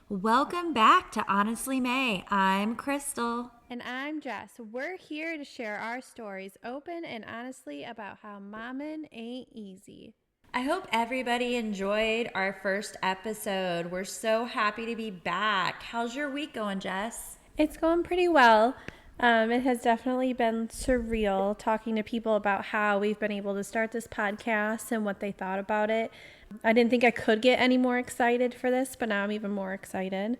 Welcome back to Honestly May. I'm Crystal. And I'm Jess. We're here to share our stories open and honestly about how mommin' ain't easy. I hope everybody enjoyed our first episode. We're so happy to be back. How's your week going, Jess? It's going pretty well. It has definitely been surreal talking to people about how we've been able to start this podcast and what they thought about it. I didn't think I could get any more excited for this, but now I'm even more excited.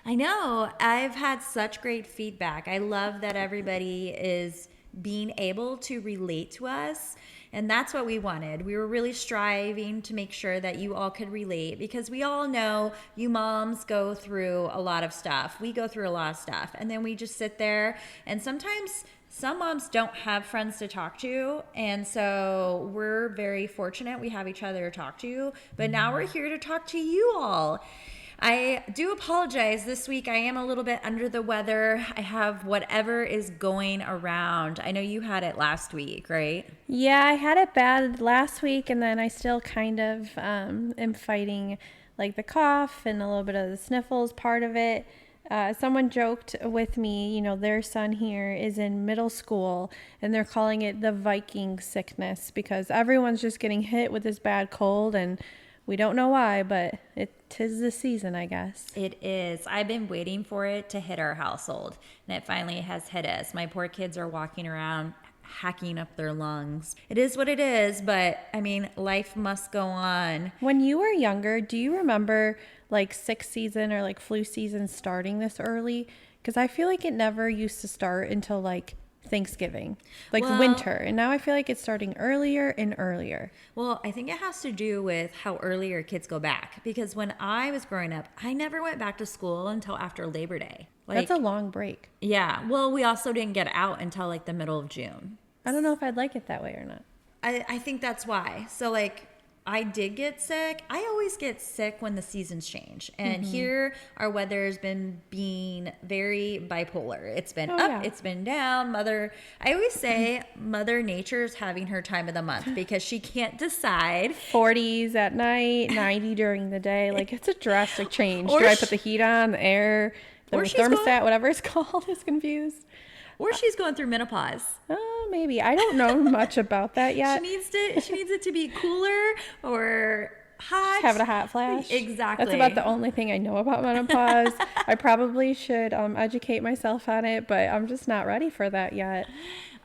I know. I've had such great feedback. I love that everybody is being able to relate to us. And that's what we wanted. We were really striving to make sure that you all could relate because we all know you moms go through a lot of stuff. We go through a lot of stuff. And then we just sit there. And sometimes some moms don't have friends to talk to. And so we're very fortunate we have each other to talk to. But now we're here to talk to you all. I do apologize. This week I am a little bit under the weather. I have whatever is going around. I know you had it last week, right? Yeah, I had it bad last week, and then I still kind of am fighting like the cough and a little bit of the sniffles part of it. Someone joked with me, their son here is in middle school and they're calling it the Viking sickness because everyone's just getting hit with this bad cold and we don't know why, but it is the season, I guess. It is. I've been waiting for it to hit our household, and it finally has hit us. My poor kids are walking around hacking up their lungs. It is what it is, but I mean, life must go on. When you were younger, do you remember like sick season or like flu season starting this early? Because I feel like it never used to start until like Thanksgiving, like winter, and now I feel like it's starting earlier and earlier. Well, I think it has to do with how earlier kids go back, because when I was growing up, I never went back to school until after Labor Day. That's a long break. Yeah. Well, we also didn't get out until like the middle of June. I don't know if I'd like it that way or not. I think that's why. So like I did get sick. I always get sick when the seasons change. And here our weather has been being very bipolar. It's been up, it's been down. I always say Mother Nature's having her time of the month because she can't decide. 40s at night, 90 during the day. Like it's a drastic change. Do I put the heat on, the air, the thermostat, whatever it's called, is confused. Or she's going through menopause. Maybe. I don't know much about that yet. She needs it to be cooler or hot. Just having a hot flash. Exactly. That's about the only thing I know about menopause. I probably should educate myself on it, but I'm just not ready for that yet.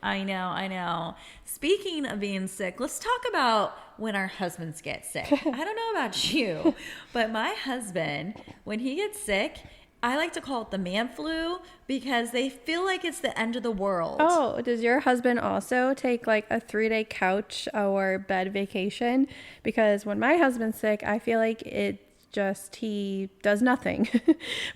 I know. Speaking of being sick, let's talk about when our husbands get sick. I don't know about you, but my husband, when he gets sick, I like to call it the man flu because they feel like it's the end of the world. Oh, does your husband also take like a 3-day couch or bed vacation? Because when my husband's sick, I feel like he does nothing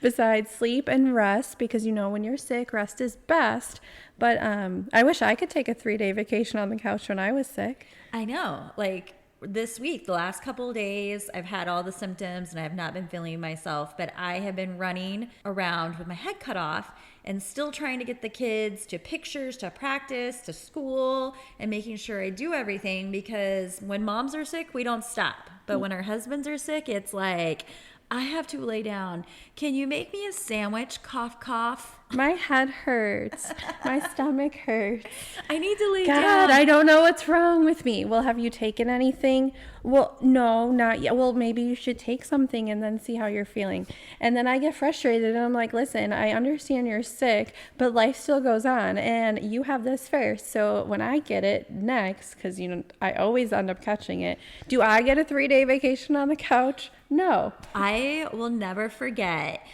besides sleep and rest because, when you're sick, rest is best. But I wish I could take a 3-day vacation on the couch when I was sick. I know. Like, this week, the last couple of days, I've had all the symptoms and I have not been feeling myself, but I have been running around with my head cut off and still trying to get the kids to pictures, to practice, to school, and making sure I do everything because when moms are sick, we don't stop. But when our husbands are sick, it's like, I have to lay down. Can you make me a sandwich? Cough, cough. My head hurts. My stomach hurts. I need to lay down. God, I don't know what's wrong with me. Well, have you taken anything? Well, no, not yet. Well, maybe you should take something and then see how you're feeling. And then I get frustrated and I'm like, listen, I understand you're sick, but life still goes on and you have this first. So when I get it next, because, I always end up catching it, do I get a 3-day vacation on the couch? No. I will never forget.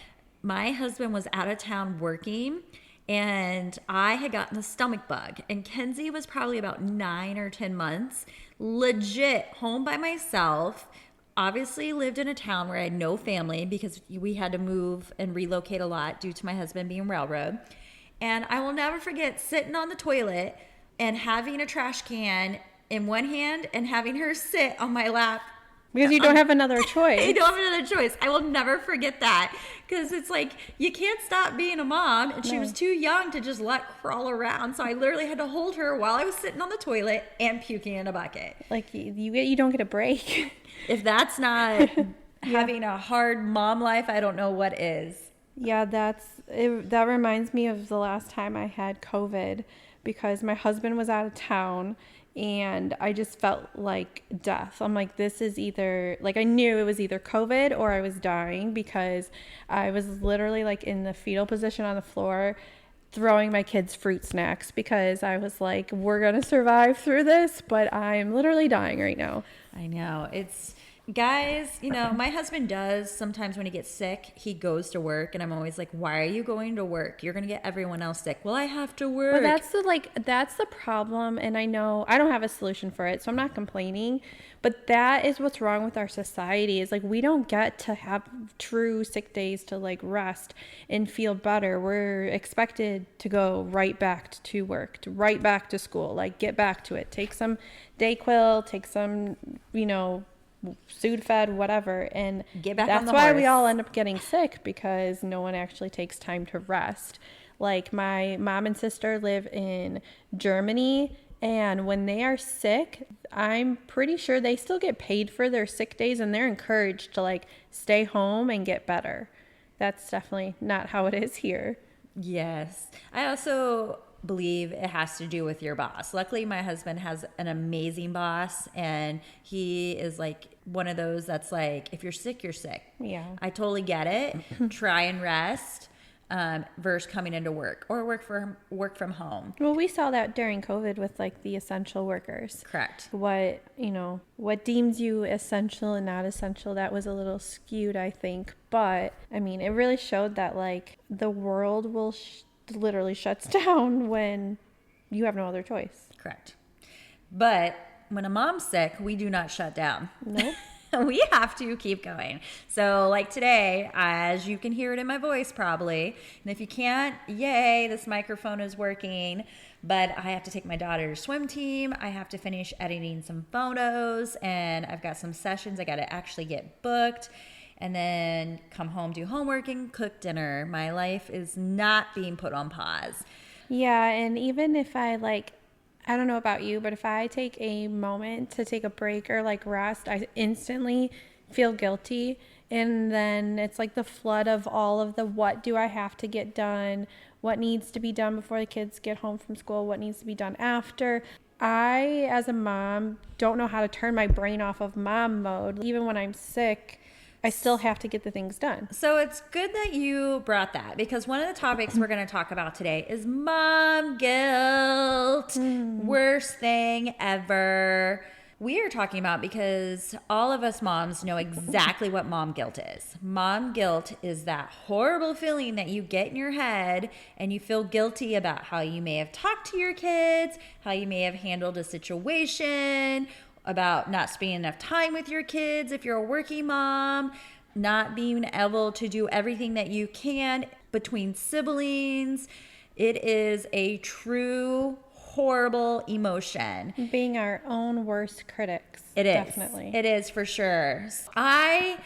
My husband was out of town working and I had gotten a stomach bug and Kenzie was probably about 9 or 10 months, legit home by myself, obviously lived in a town where I had no family because we had to move and relocate a lot due to my husband being railroad. And I will never forget sitting on the toilet and having a trash can in one hand and having her sit on my lap. Because you don't have another choice. You don't have another choice. I will never forget that. Because it's like, you can't stop being a mom. And she was too young to just let crawl around. So I literally had to hold her while I was sitting on the toilet and puking in a bucket. Like, you don't get a break. If that's not having a hard mom life, I don't know what is. Yeah, that reminds me of the last time I had COVID because my husband was out of town and I just felt like death. I'm like, this is either, like I knew it was either COVID or I was dying because I was literally like in the fetal position on the floor throwing my kids fruit snacks because I was like, we're going to survive through this, but I'm literally dying right now. I know. Guys, my husband does sometimes when he gets sick, he goes to work and I'm always like, why are you going to work? You're going to get everyone else sick. Well, I have to work. Well, that's the problem. And I know I don't have a solution for it, so I'm not complaining, but that is what's wrong with our society is like, we don't get to have true sick days to like rest and feel better. We're expected to go right back to work, right back to school, like get back to it, take some Dayquil, take some, Sudafed, whatever, and get back on the that's why horse. we all end up getting sick because no one actually takes time to rest. Like my mom and sister live in Germany, and when they are sick, I'm pretty sure they still get paid for their sick days and they're encouraged to like stay home and get better. That's definitely not how it is here. Yes. I also believe it has to do with your boss. Luckily, my husband has an amazing boss, and he is like one of those that's like, if you're sick, you're sick. Yeah. I totally get it. Try and rest versus coming into work or work from home. Well, we saw that during COVID with like the essential workers. Correct. What deems you essential and not essential, that was a little skewed, I think. But I mean, it really showed that like the world will literally shuts down when you have no other choice. Correct. But when a mom's sick, we do not shut down. Nope. We have to keep going. So like today, as you can hear it in my voice probably, and if you can't, yay, this microphone is working, but I have to take my daughter's swim team. I have to finish editing some photos, and I've got some sessions I got to actually get booked. And then come home, do homework, and cook dinner. My life is not being put on pause. Yeah, and even if I don't know about you, but if I take a moment to take a break or like rest, I instantly feel guilty. And then it's like the flood of all of the what do I have to get done, what needs to be done before the kids get home from school, what needs to be done after. I, as a mom, don't know how to turn my brain off of mom mode. Even when I'm sick, I still have to get the things done. So it's good that you brought that, because one of the topics we're going to talk about today is mom guilt. Worst thing ever. We are talking about because all of us moms know exactly what mom guilt is. Mom guilt is that horrible feeling that you get in your head and you feel guilty about how you may have talked to your kids, how you may have handled a situation, about not spending enough time with your kids if you're a working mom, not being able to do everything that you can between siblings. It is a true horrible emotion. Being our own worst critics. It is. Definitely. It is for sure. I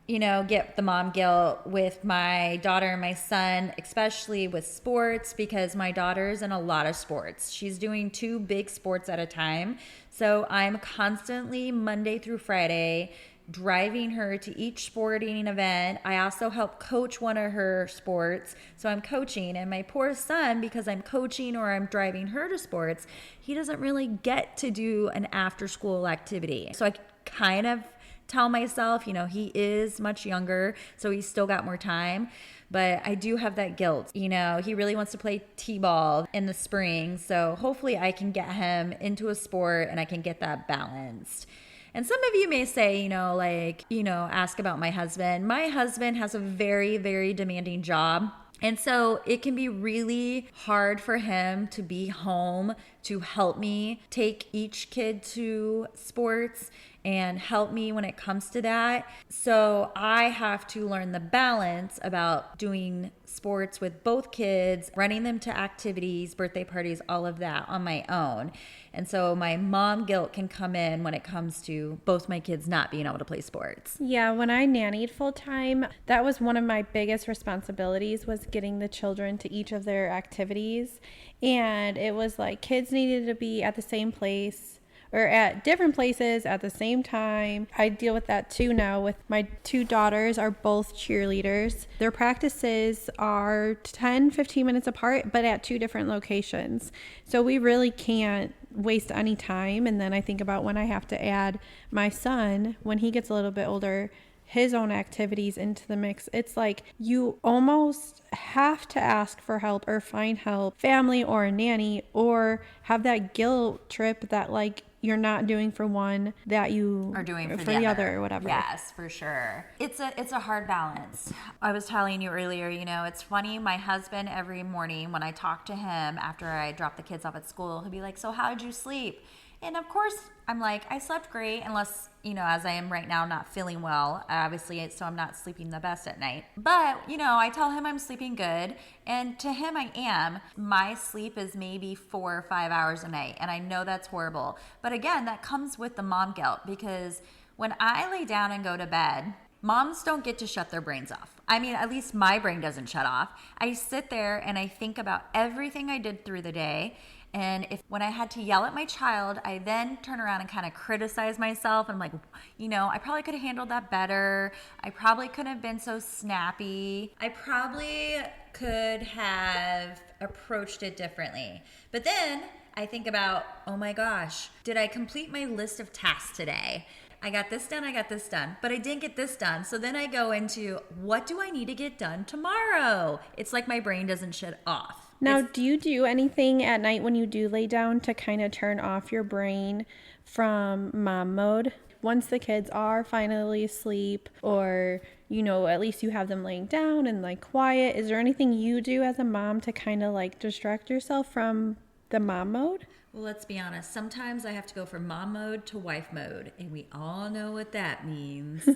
get the mom guilt with my daughter and my son, especially with sports, because my daughter's in a lot of sports. She's doing 2 big sports at a time. So I'm constantly Monday through Friday driving her to each sporting event. I also help coach one of her sports. So I'm coaching, and my poor son, because I'm coaching or I'm driving her to sports, he doesn't really get to do an after school activity. So I kind of tell myself, he is much younger, so he's still got more time. But I do have that guilt. He really wants to play t-ball in the spring. So hopefully I can get him into a sport and I can get that balanced. And some of you may say, ask about my husband. My husband has a very, very demanding job. And so it can be really hard for him to be home to help me take each kid to sports and help me when it comes to that. So I have to learn the balance about doing sports with both kids, running them to activities, birthday parties, all of that on my own. And so my mom guilt can come in when it comes to both my kids not being able to play sports. Yeah, when I nannied full time, that was one of my biggest responsibilities, was getting the children to each of their activities. And it was like kids needed to be at the same place or at different places at the same time. I deal with that too now with my 2 daughters are both cheerleaders. Their practices are 10-15 minutes apart, but at 2 different locations. So we really can't waste any time. And then I think about when I have to add my son, when he gets a little bit older, his own activities into the mix. It's like you almost have to ask for help or find help, family or a nanny, or have that guilt trip that like you're not doing for one that you are doing for the other or whatever. Yes, for sure. It's a hard balance. I was telling you earlier, it's funny, my husband every morning when I talk to him after I drop the kids off at school, he'll be like, "So how'd you sleep?" And of course, I'm like, I slept great, unless, as I am right now, not feeling well, obviously, so I'm not sleeping the best at night. But, I tell him I'm sleeping good, and to him I am. My sleep is maybe 4 or 5 hours a night, and I know that's horrible. But again, that comes with the mom guilt, because when I lay down and go to bed, moms don't get to shut their brains off. I mean, at least my brain doesn't shut off. I sit there and I think about everything I did through the day. And when I had to yell at my child, I then turn around and kind of criticize myself. I'm like, I probably could have handled that better. I probably couldn't have been so snappy. I probably could have approached it differently. But then I think about, oh my gosh, did I complete my list of tasks today? I got this done, but I didn't get this done. So then I go into, what do I need to get done tomorrow? It's like my brain doesn't shut off. Now, do you do anything at night when you do lay down to kind of turn off your brain from mom mode? Once the kids are finally asleep, or, at least you have them laying down and like quiet, is there anything you do as a mom to kind of like distract yourself from the mom mode? Well, let's be honest. Sometimes I have to go from mom mode to wife mode, and we all know what that means.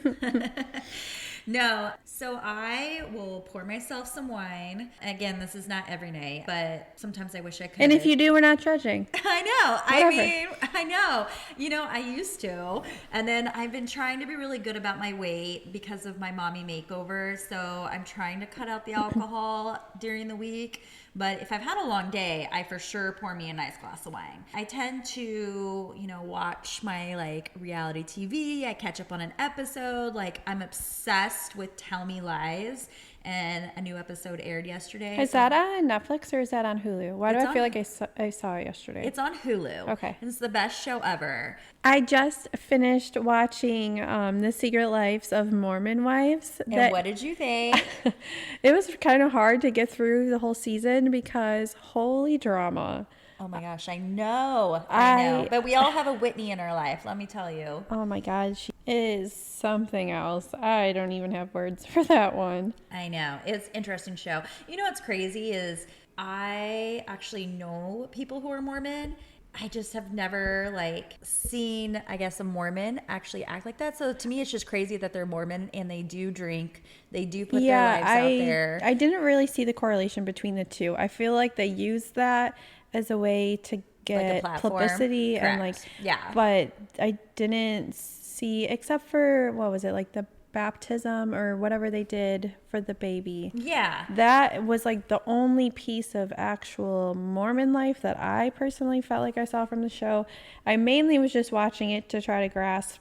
No, so I will pour myself some wine. Again, this is not every night, but sometimes I wish I could. And if you do, we're not judging. I know. Whatever. I know. I used to. And then I've been trying to be really good about my weight because of my mommy makeover. So I'm trying to cut out the alcohol during the week. But if I've had a long day, I for sure pour me a nice glass of wine. I tend to, watch my reality TV. I catch up on an episode. I'm obsessed with Tell Me Lies. And a new episode aired yesterday. Is that on Netflix or is that on Hulu? Why do I feel like I saw it yesterday? It's on Hulu. Okay. It's the best show ever. I just finished watching The Secret Lives of Mormon Wives. And what did you think? It was kind of hard to get through the whole season because holy drama. Oh my gosh, I know. I know. But we all have a Whitney in our life, let me tell you. Oh my God, she is something else. I don't even have words for that one. I know. It's an interesting show. What's crazy is I actually know people who are Mormon. I just have never seen, I guess, a Mormon actually act like that. So to me, it's just crazy that they're Mormon and they do drink. They do put their lives out there. I didn't really see the correlation between the two. I feel like they use that as a way to get publicity. Correct. And but I didn't see, except for, what was it, the baptism or whatever they did for the baby. Yeah. That was the only piece of actual Mormon life that I personally felt like I saw from the show. I mainly was just watching it to try to grasp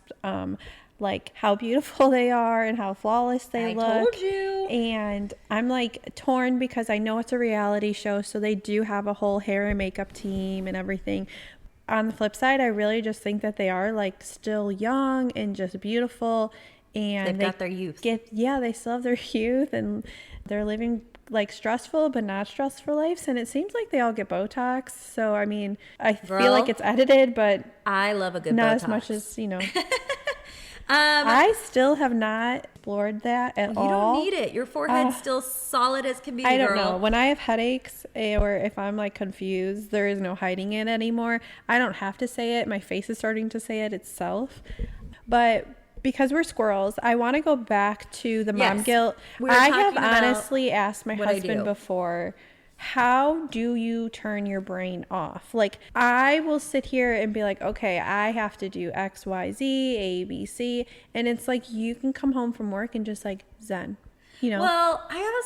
how beautiful they are and how flawless they look. I told you. And I'm torn because I know it's a reality show, so they do have a whole hair and makeup team and everything. On the flip side, I really just think that they are still young and just beautiful, and they've got their youth. They still have their youth, and they're living stressful but not stressful lives, and it seems like they all get Botox. So I mean, I feel like it's edited, but I love a good not Botox. as much as I still have not explored that at all. You don't need it. Your forehead's still solid as can be, I don't know. When I have headaches or if I'm confused, there is no hiding it anymore. I don't have to say it. My face is starting to say it itself. But because we're squirrels, I want to go back to the mom guilt. I have honestly asked my husband before, how do you turn your brain off? I will sit here and be okay, I have to do X, Y, Z, A, B, C. And it's you can come home from work and just zen, Well, I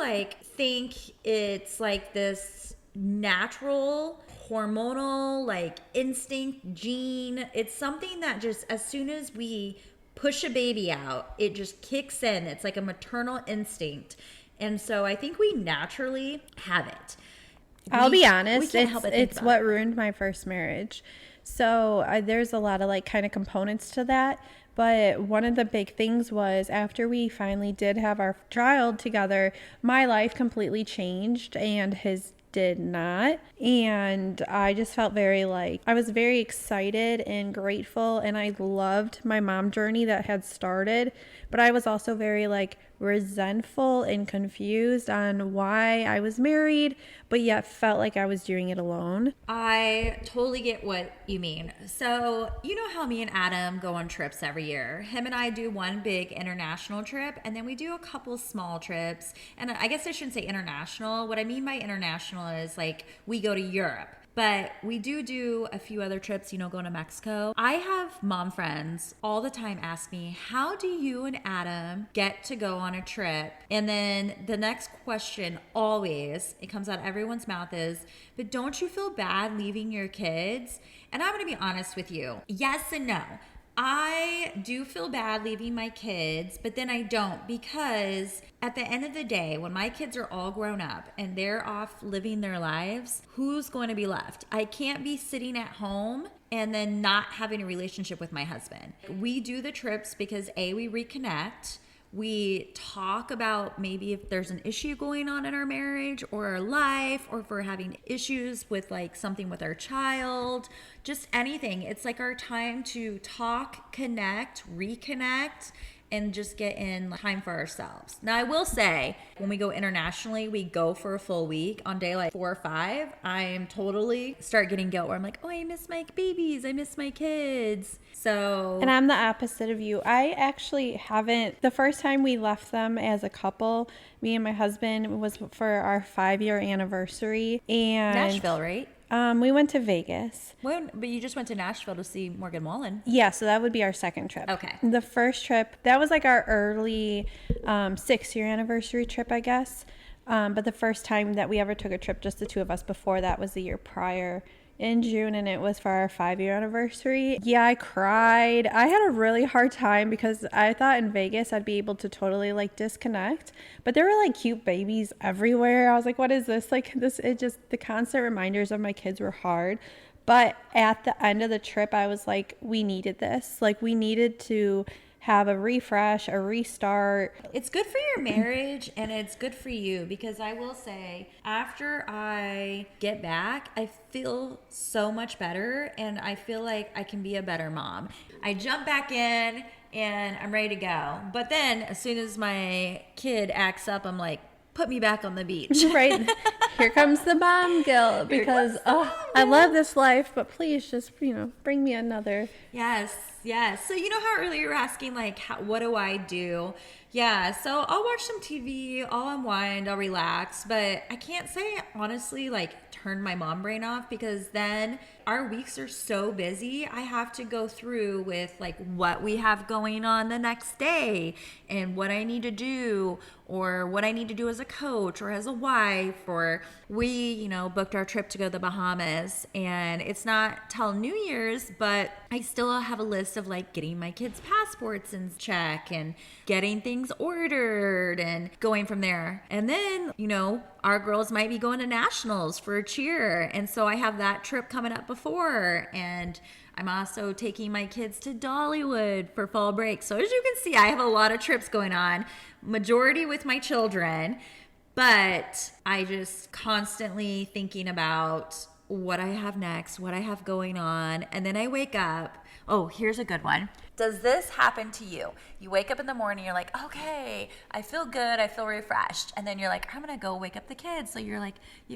also think it's this natural, hormonal, like instinct, gene. It's something that just as soon as we push a baby out, it just kicks in. It's like a maternal instinct. And so I think we naturally have it. I'll be honest, it's what ruined my first marriage. So there's a lot of like kind of components to that. But one of the big things was after we finally did have our child together, my life completely changed and his did not. And I just felt I was very excited and grateful, and I loved my mom journey that had started. But I was also very resentful and confused on why I was married, but yet felt like I was doing it alone. I totally get what you mean. So, you know how me and Adam go on trips every year. Him and I do one big international trip, and then we do a couple small trips. And I guess I shouldn't say international. What I mean by international is we go to Europe. But we do a few other trips, going to Mexico. I have mom friends all the time ask me, how do you and Adam get to go on a trip? And then the next question always, it comes out of everyone's mouth is, but don't you feel bad leaving your kids? And I'm going to be honest with you. Yes and no. I do feel bad leaving my kids, but then I don't, because at the end of the day, when my kids are all grown up and they're off living their lives, who's going to be left? I can't be sitting at home and then not having a relationship with my husband. We do the trips because we reconnect. We talk about maybe if there's an issue going on in our marriage or our life, or if we're having issues with something with our child, just anything. It's our time to talk, connect, reconnect, and just get in time for ourselves. Now, I will say, when we go internationally, we go for a full week. On day 4 or 5, I am totally start getting guilt where I'm oh, I miss my babies. I miss my kids. So, and I'm the opposite of you. I actually haven't. The first time we left them as a couple, me and my husband, was for our 5-year anniversary. And Nashville, right? We went to Vegas. But you just went to Nashville to see Morgan Wallen. Yeah, so that would be our second trip. Okay. The first trip, that was our early 6-year anniversary trip, I guess. But the first time that we ever took a trip, just the two of us, before that was the year prior in June, and it was for our 5-year anniversary. Yeah, I cried. I had a really hard time because I thought in Vegas I'd be able to totally disconnect, but there were cute babies everywhere. I was what is this? The constant reminders of my kids were hard. But at the end of the trip, I was we needed this. We needed to have a refresh, a restart. It's good for your marriage and it's good for you, because I will say, after I get back, I feel so much better and I feel like I can be a better mom. I jump back in and I'm ready to go. But then as soon as my kid acts up, I'm put me back on the beach. Right. Here comes the mom guilt, because I love this life, but please just, bring me another. Yes. So how earlier you were asking what do I do? Yeah, so I'll watch some TV, I'll unwind, I'll relax, but I can't say honestly turn my mom brain off, because then our weeks are so busy. I have to go through with what we have going on the next day and what I need to do, or what I need to do as a coach or as a wife. Or we, booked our trip to go to the Bahamas, and it's not till New Year's, but I still have a list of getting my kids' passports in check and getting things ordered and going from there. And then, our girls might be going to nationals for a cheer. And so I have that trip coming up before. And I'm also taking my kids to Dollywood for fall break. So as you can see, I have a lot of trips going on, majority with my children. But I just constantly thinking about what I have next, what I have going on. And then I wake up. Oh, here's a good one. Does this happen to you? You wake up in the morning, you're okay, I feel good, I feel refreshed. And then you're I'm going to go wake up the kids. So you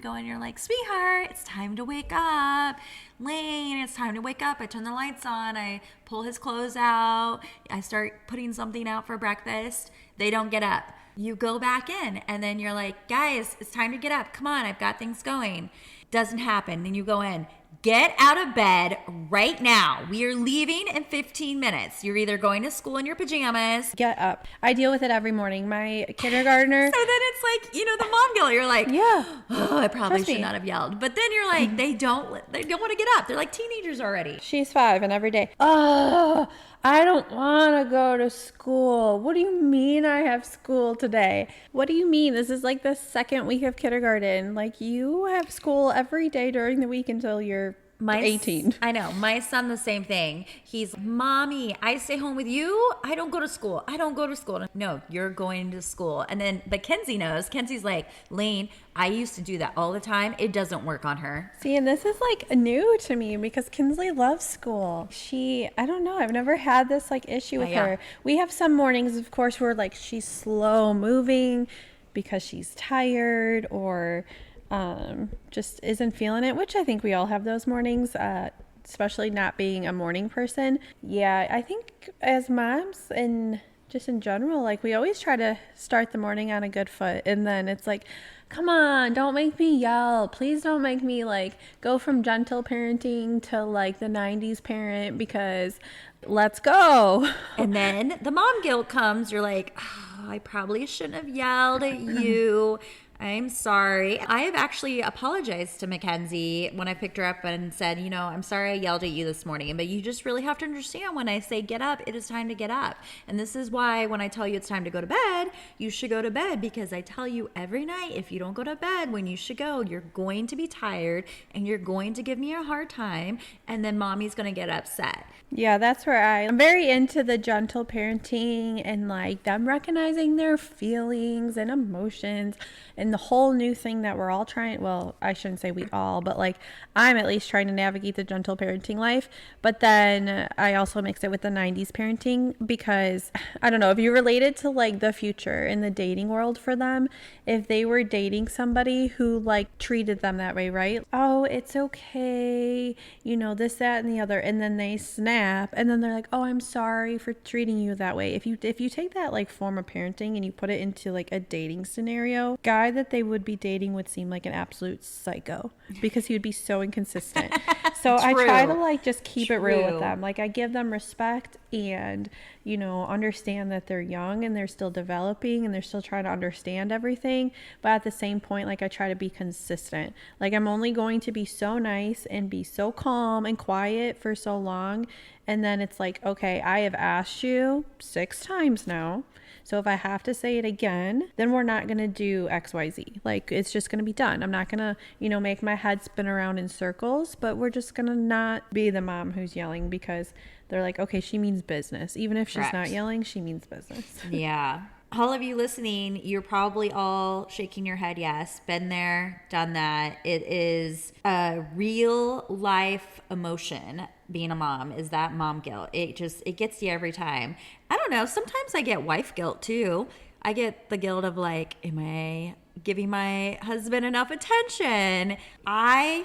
go and you're sweetheart, it's time to wake up. Lane, it's time to wake up. I turn the lights on, I pull his clothes out, I start putting something out for breakfast. They don't get up. You go back in and then you're like, guys, it's time to get up. Come on, I've got things going. Doesn't happen. Then you go in. Get out of bed right now. We are leaving in 15 minutes. You're either going to school in your pajamas. Get up. I deal with it every morning. My kindergartner. So then it's like, the mom guilt. You're like, yeah, oh, I probably Trust should me. not have yelled. But then you're like, they don't want to get up. They're like teenagers already. She's 5 and every day, oh, I don't want to go to school. What do you mean I have school today? What do you mean? This is like the second week of kindergarten. Like, you have school every day during the week until you're 18. I know. My son, the same thing. He's, Mommy, I stay home with you. I don't go to school. I don't go to school. No, you're going to school. And then, but Kenzie knows. Kenzie's like, Lane, I used to do that all the time. It doesn't work on her. See, and this is like new to me because Kinsley loves school. I don't know. I've never had this like issue with her. We have some mornings, of course, where like she's slow moving because she's tired or just isn't feeling it, which I think we all have those mornings, especially not being a morning person. Yeah, I think as moms and just in general, like we always try to start the morning on a good foot, and then it's like, come on, don't make me yell. Please don't make me like go from gentle parenting to like the 90s parent, because let's go. And then the mom guilt comes. You're like, oh, I probably shouldn't have yelled at you. I'm sorry. I have actually apologized to Mackenzie when I picked her up and said, I'm sorry I yelled at you this morning, but you just really have to understand when I say get up, it is time to get up. And this is why when I tell you it's time to go to bed, you should go to bed, because I tell you every night, if you don't go to bed when you should go, you're going to be tired and you're going to give me a hard time, and then mommy's going to get upset. Yeah, that's where I'm very into the gentle parenting and like them recognizing their feelings and emotions and the whole new thing that we're all trying. Well, I shouldn't say we all, but like I'm at least trying to navigate the gentle parenting life. But then I also mix it with the 90s parenting, because I don't know if you related to like the future in the dating world for them, if they were dating somebody who like treated them that way, right? Oh, it's okay, this, that, and the other, and then they snap, and then they're like, oh, I'm sorry for treating you that way. If you take that like form of parenting and you put it into like a dating scenario, guy that they would be dating would seem like an absolute psycho, because he would be so inconsistent. So I try to like just keep it real with them. Like I give them respect and understand that they're young and they're still developing and they're still trying to understand everything, but at the same point, like I try to be consistent. Like I'm only going to be so nice and be so calm and quiet for so long, and then it's like, okay, I have asked you 6 times now, so if I have to say it again, then we're not going to do XYZ. Like it's just going to be done. I'm not going to, make my head spin around in circles, but we're just going to not be the mom who's yelling, because they're like, okay, she means business. Even if she's not yelling, she means business. Yeah. All of you listening, you're probably all shaking your head. Yes, been there, done that. It is a real life emotion. Being a mom is that mom guilt. It gets you every time. I don't know. Sometimes I get wife guilt too. I get the guilt of like, am I giving my husband enough attention? I,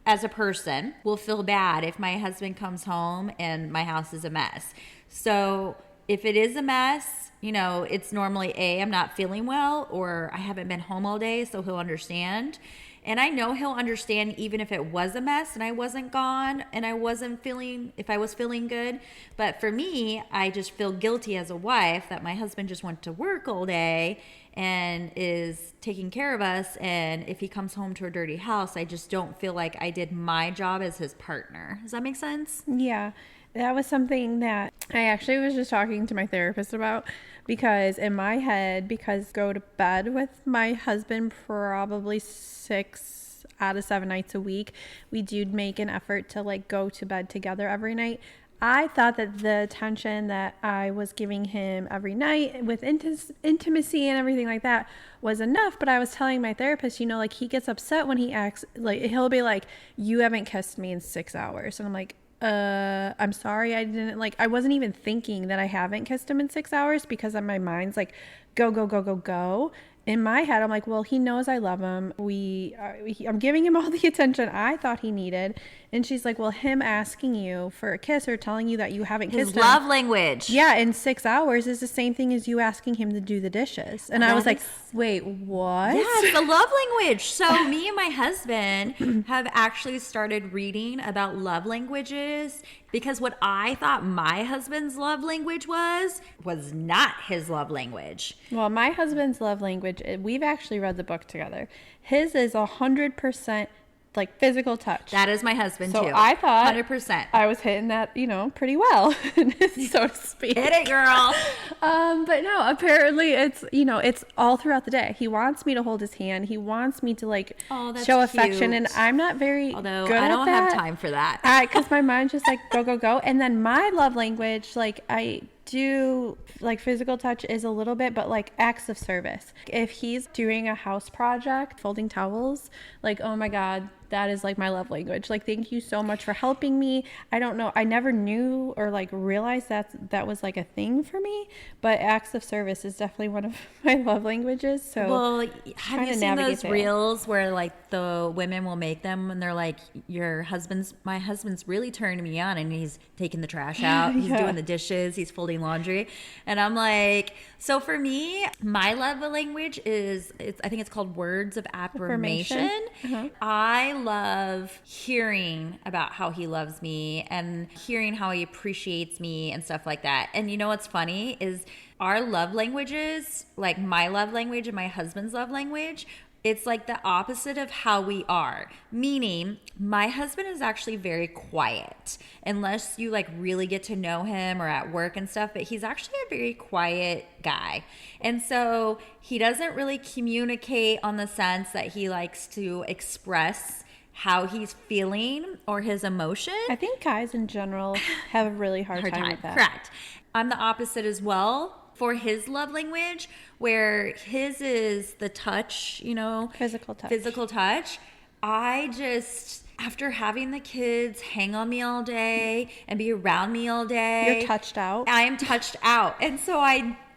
as a person, will feel bad if my husband comes home and my house is a mess. So if it is a mess, it's normally I'm not feeling well, or I haven't been home all day, so he'll understand. And I know he'll understand even if it was a mess and I wasn't gone and if I was feeling good. But for me, I just feel guilty as a wife that my husband just went to work all day and is taking care of us. And if he comes home to a dirty house, I just don't feel like I did my job as his partner. Does that make sense? Yeah. That was something that I actually was just talking to my therapist about, because in my head, go to bed with my husband probably 6 out of 7 nights a week, we do make an effort to like go to bed together every night. I thought that the attention that I was giving him every night with intimacy and everything like that was enough. But I was telling my therapist, like he gets upset when he acts like, he'll be like, you haven't kissed me in 6 hours. And I'm like, I'm sorry, I wasn't even thinking that I haven't kissed him in 6 hours, because my mind's like, go, go, go, go, go. in my head, I'm like, well, he knows I love him. I'm giving him all the attention I thought he needed. And she's like, well, him asking you for a kiss or telling you that you haven't kissed His him. love language. Yeah, in 6 hours is the same thing as you asking him to do the dishes. And I was like, wait, what? Yeah, it's the love language. So me and my husband have actually started reading about love languages, because what I thought my husband's love language was not his love language. Well, my husband's love language, we've actually read the book together. His is 100% like physical touch. That is my husband so too. I thought 100%. I was hitting that, pretty well, so to speak. Hit it, girl. But no, apparently it's all throughout the day. He wants me to hold his hand. He wants me to show affection, and I'm not very Although good I don't at that. have time for that. Because my mind's just like go, go, go. And then my love language, I do physical touch is a little bit, but acts of service. If he's doing a house project, folding towels, oh my God, that is my love language. Thank you so much for helping me. I don't know. I never knew or realized that was a thing for me, but acts of service is definitely one of my love languages. So well, have you seen those reels where the women will make them and they're like, my husband's really turning me on, and he's taking the trash out. He's doing the dishes. He's folding laundry. And I'm like, so for me, my love language I think it's called words of affirmation. Uh-huh. I love hearing about how he loves me and hearing how he appreciates me and stuff like that. And you know what's funny is our love languages, my love language and my husband's love language, it's the opposite of how we are. Meaning, my husband is actually very quiet, unless you really get to know him or at work and stuff, but he's actually a very quiet guy. And so he doesn't really communicate on the sense that he likes to express how he's feeling or his emotion. I think guys in general have a really hard time with that. Correct. I'm the opposite as well for his love language, where his is the touch, physical touch. I just, after having the kids hang on me all day and be around me all day, you're touched out. I am touched out. And so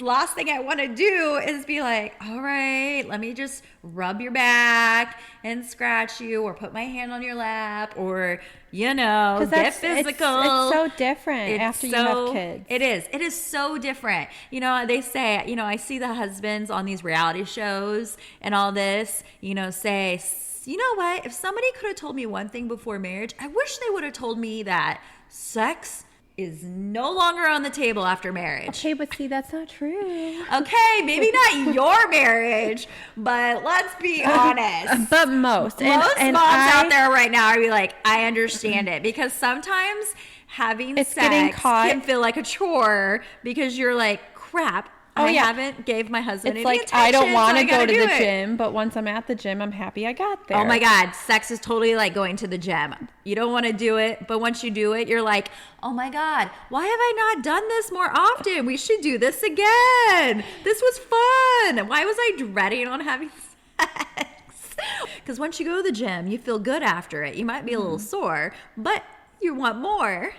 last thing I want to do is be like, all right, let me just rub your back and scratch you, or put my hand on your lap, or, get physical. It's so different after you have kids. It is. It is so different. They say, I see the husbands on these reality shows and all this, say, you know what? If somebody could have told me one thing before marriage, I wish they would have told me that sex is no longer on the table after marriage. Okay, but see, that's not true. Okay, maybe not your marriage, but let's be honest. But most moms out there right now are like, I understand it, because sometimes having sex can feel like a chore, because you're like, crap. I haven't gave my husband any attention. I don't want to go to the gym, but once I'm at the gym, I'm happy I got there. Oh my God, sex is totally like going to the gym. You don't want to do it, but once you do it, you're like, oh my God, why have I not done this more often? We should do this again. This was fun. Why was I dreading on having sex? Because once you go to the gym, you feel good after it. You might be a little sore, but you want more.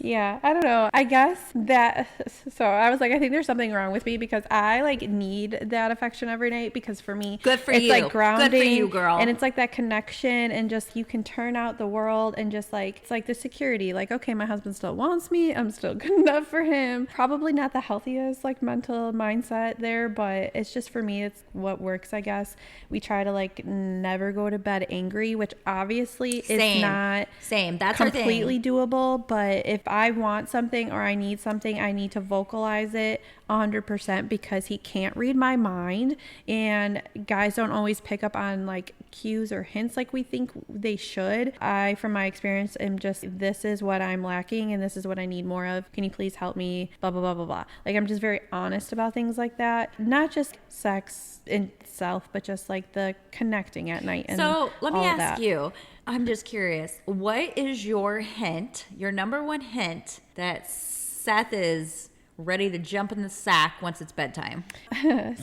Yeah, I don't know. I guess that, so I was like, I think there's something wrong with me, because I need that affection every night, because for me, good for it's you. Grounding. Good for you, girl. And it's that connection, and just, you can turn out the world, and just it's the security, okay, my husband still wants me. I'm still good enough for him. Probably not the healthiest mental mindset there, but it's just, for me, it's what works, I guess. We try to never go to bed angry, which obviously is not That's completely doable, but if I want something or I need something, I need to vocalize it 100%, because he can't read my mind, and guys don't always pick up on cues or hints like we think they should. I, from my experience, am just, this is what I'm lacking and this is what I need more of. Can you please help me? Blah, blah, blah, blah, blah. I'm just very honest about things like that. Not just sex itself, but just the connecting at night. And so let me ask you, I'm just curious, what is your hint, your number one hint that Seth is ready to jump in the sack once it's bedtime.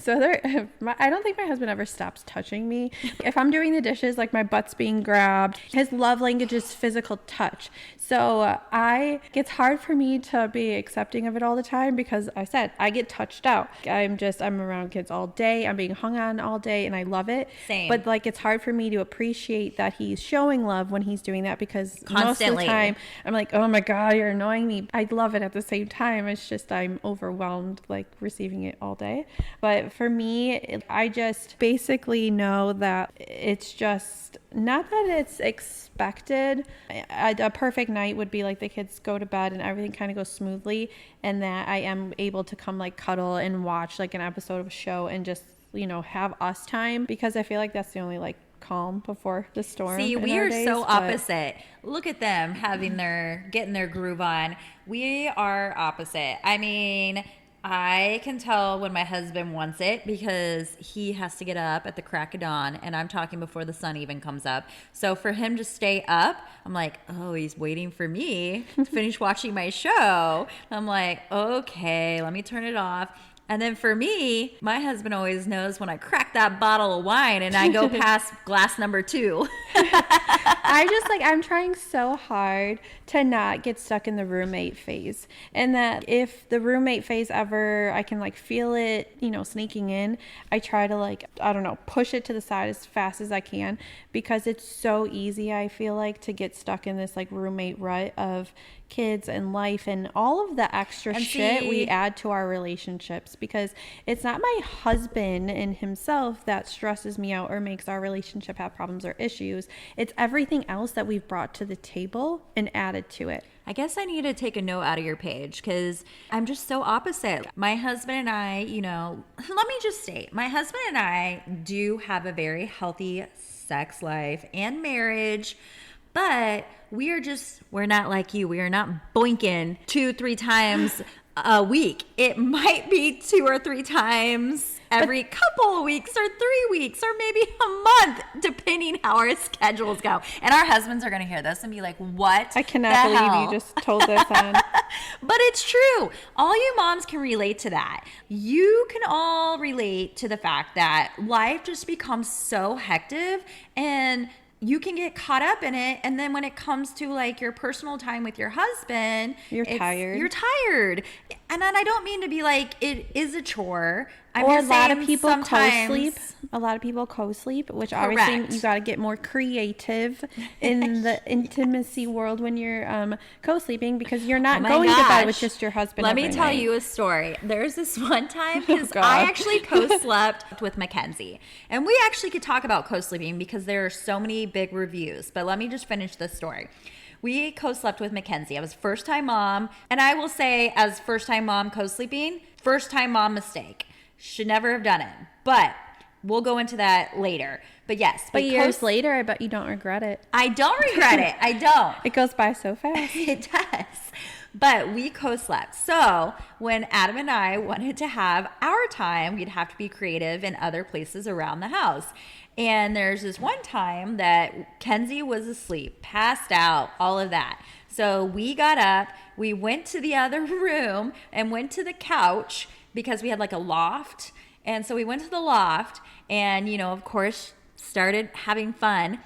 So I don't think my husband ever stops touching me. If I'm doing the dishes, like my butt's being grabbed, his love language is physical touch. So it's hard for me to be accepting of it all the time because I get touched out. I'm around kids all day. I'm being hung on all day and I love it. Same. But like, it's hard for me to appreciate that he's showing love when he's doing that because Constantly. most of the time I'm like, oh my God, you're annoying me. I love it at the same time. It's just, I'm overwhelmed like receiving it all day. But for me, I just basically know that it's just not that it's expected. A perfect night would be like the kids go to bed and everything kind of goes smoothly, and that I am able to come like cuddle and watch like an episode of a show and just, have us time, because I feel like that's the only like calm before the storm. See, we are so opposite. Look at them getting their groove on. We are opposite. I mean, I can tell when my husband wants it because he has to get up at the crack of dawn, and I'm talking before the sun even comes up. So for him to stay up, I'm like, oh, he's waiting for me to finish watching my show. I'm like, okay, let me turn it off. And then for me, my husband always knows when I crack that bottle of wine and I go past glass number 2. I'm trying so hard to not get stuck in the roommate phase. And that if the roommate phase ever, I can like feel it, sneaking in, I try to push it to the side as fast as I can, because it's so easy, I feel like, to get stuck in this like roommate rut of kids and life and all of the extra shit we add to our relationships, because it's not my husband in himself that stresses me out or makes our relationship have problems or issues. It's everything else that we've brought to the table and added to it. I guess I need to take a note out of your page because I'm just so opposite. My husband and I, let me just state, my husband and I do have a very healthy sex life and marriage. But we're not like you. We are not boinking 2-3 times a week. It might be 2 or 3 times every couple of weeks or 3 weeks or maybe a month, depending how our schedules go. And our husbands are going to hear this and be like, what? I cannot believe you just told this on. But it's true. All you moms can relate to that. You can all relate to the fact that life just becomes so hectic and you can get caught up in it, and then when it comes to like your personal time with your husband, you're tired. And then I don't mean to be like it is a chore. A lot of people co-sleep. A lot of people co-sleep, which Correct. Obviously you got to get more creative in the intimacy world when you're co-sleeping, because you're not going to bed with just your husband. Let me tell you a story. There's this one time, because I actually co-slept with Mackenzie, and we actually could talk about co-sleeping because there are so many big reviews, but let me just finish this story. We co-slept with Mackenzie. I was first-time mom, and I will say, as first-time mom co-sleeping, first-time mom mistake. Should never have done it, but we'll go into that later. But yes. But years later, I bet you don't regret it. I don't regret it. I don't. It goes by so fast. It does. But we co-slept. So when Adam and I wanted to have our time, we'd have to be creative in other places around the house. And there's this one time that Kenzie was asleep, passed out, all of that. So we got up, we went to the other room and went to the couch because we had like a loft. And so we went to the loft and, of course, started having fun.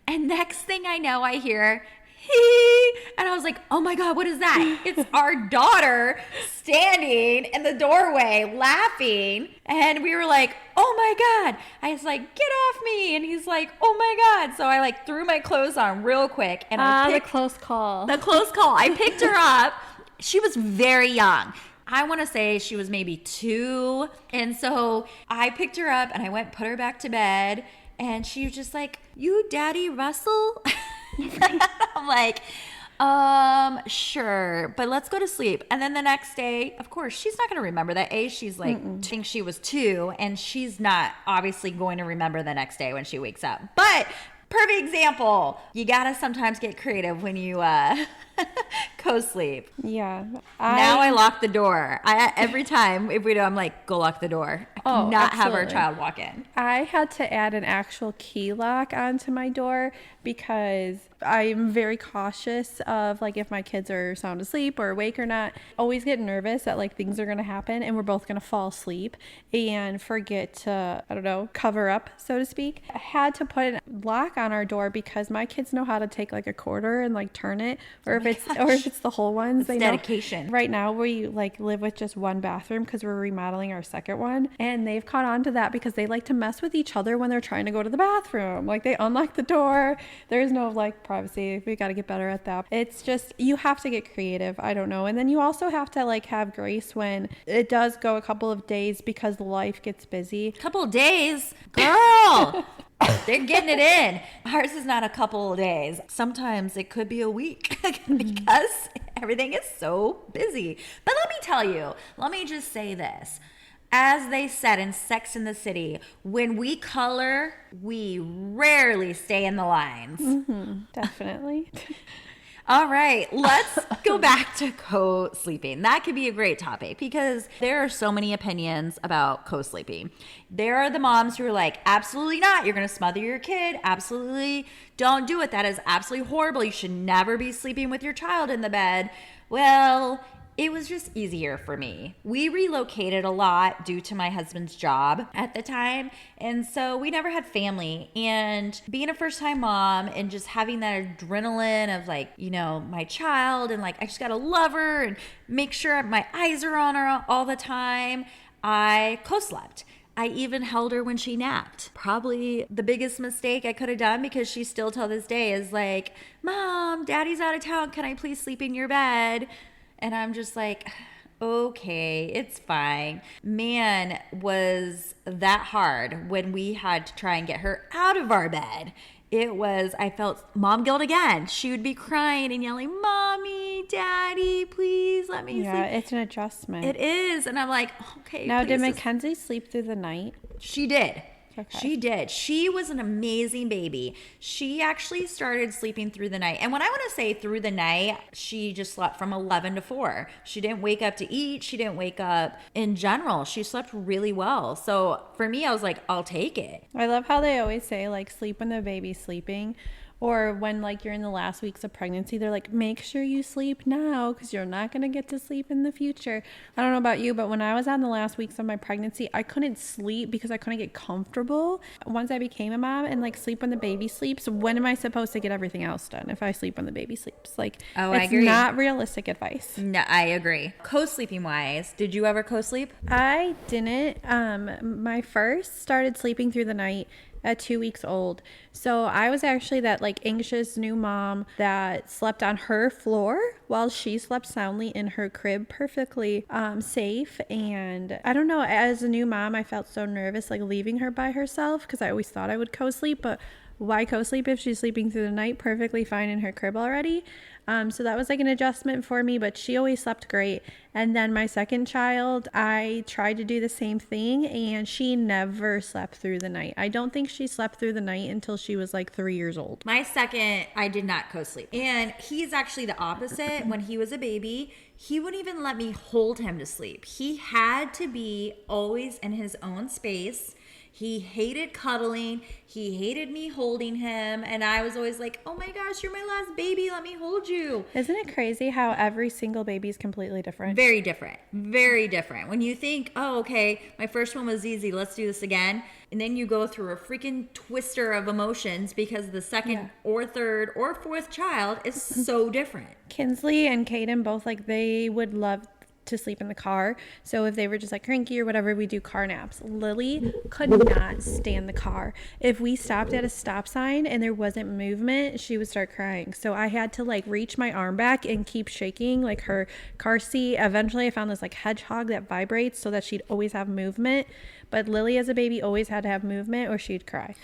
And next thing I know, I hear, hee, and I was like, oh my God, what is that? It's our daughter standing in the doorway laughing. And we were like, oh my God. I was like, get off me. And he's like, oh my God. So I like threw my clothes on real quick. And the close call. The close call. I picked her up. She was very young. I want to say she was maybe 2. And so I picked her up and I went, put her back to bed. And she was just like, you Daddy Russell? I'm like, sure, but let's go to sleep. And then the next day, of course, she's not going to remember that. She's like, think she was 2, and she's not obviously going to remember the next day when she wakes up. But perfect example. You got to sometimes get creative when you co-sleep. Yeah. Now I lock the door. Every time if we do, I'm like, go lock the door. not have our absolutely. child walk in. I had to add an actual key lock onto my door because I'm very cautious of like if my kids are sound asleep or awake or not. Always get nervous that like things are going to happen and we're both going to fall asleep and forget to, I don't know, cover up, so to speak. I had to put a lock on our door because my kids know how to take like a quarter and like turn it, or if it's the whole ones. They dedication. Right now we like live with just one bathroom because we're remodeling our second one, and they've caught on to that because they like to mess with each other when they're trying to go to the bathroom. Like they unlock the door. There's no like privacy. We got to get better at that. It's just, you have to get creative. I don't know. And then you also have to like have grace when it does go a couple of days because life gets busy. Couple of days, girl. They're getting it in. Ours is not a couple of days. Sometimes it could be a week because everything is so busy. But let me tell you, let me just say this. As they said in Sex and the City, when we color, we rarely stay in the lines. Definitely. All right, let's go back to co-sleeping. That could be a great topic because there are so many opinions about co-sleeping. There are the moms who are like, absolutely not. You're going to smother your kid. Absolutely don't do it. That is absolutely horrible. You should never be sleeping with your child in the bed. Well, it was just easier for me. We relocated a lot due to my husband's job at the time. And so we never had family. And being a first-time mom and just having that adrenaline of like, you know, my child and like, I just got to love her and make sure my eyes are on her all the time, I co-slept. I even held her when she napped. Probably the biggest mistake I could have done because she still till this day is like, Mom, Daddy's out of town. Can I please sleep in your bed? And I'm just like, okay, it's fine. Man, was that hard when we had to try and get her out of our bed. It was, I felt mom guilt again. She would be crying and yelling, Mommy, Daddy, please let me sleep. Yeah, it's an adjustment. It is. And I'm like, okay. Now, did just... Mackenzie sleep through the night? She did. Okay. She did. She was an amazing baby. She actually started sleeping through the night. And when I want to say through the night, she just slept from 11 to 4. She didn't wake up to eat. She didn't wake up in general. She slept really well. So for me, I was like, I'll take it. I love how they always say like sleep when the baby's sleeping. Or when like you're in the last weeks of pregnancy, they're like, make sure you sleep now because you're not going to get to sleep in the future. I don't know about you, but when I was on the last weeks of my pregnancy, I couldn't sleep because I couldn't get comfortable. Once I became a mom and like sleep when the baby sleeps, when am I supposed to get everything else done if I sleep when the baby sleeps? Like, I agree. Not realistic advice. No, I agree. Co-sleeping wise, did you ever co-sleep? I didn't. My first started sleeping through the night at 2 weeks old. So I was actually that like anxious new mom that slept on her floor while she slept soundly in her crib, perfectly safe. And I don't know, as a new mom, I felt so nervous like leaving her by herself because I always thought I would co-sleep, but why co-sleep if she's sleeping through the night perfectly fine in her crib already? So that was like an adjustment for me, but she always slept great. And then my second child, I tried to do the same thing and she never slept through the night. I don't think she slept through the night until she was like 3 years old. My second, I did not co-sleep. And he's actually the opposite. When he was a baby, he wouldn't even let me hold him to sleep. He had to be always in his own space. He hated cuddling. He hated me holding him. And I was always like, oh my gosh, you're my last baby. Let me hold you. Isn't it crazy how every single baby is completely different? Very different. Very different. When you think, oh, okay, my first one was easy. Let's do this again. And then you go through a freaking twister of emotions because the second or third or fourth child is so different. Kinsley and Kaden both, like, they would love to sleep in the car. So if they were just like cranky or whatever, we do car naps. Lily could not stand the car. If we stopped at a stop sign and there wasn't movement, she would start crying. So I had to like reach my arm back and keep shaking like her car seat. Eventually I found this like hedgehog that vibrates so that she'd always have movement. But Lily as a baby always had to have movement or she'd cry.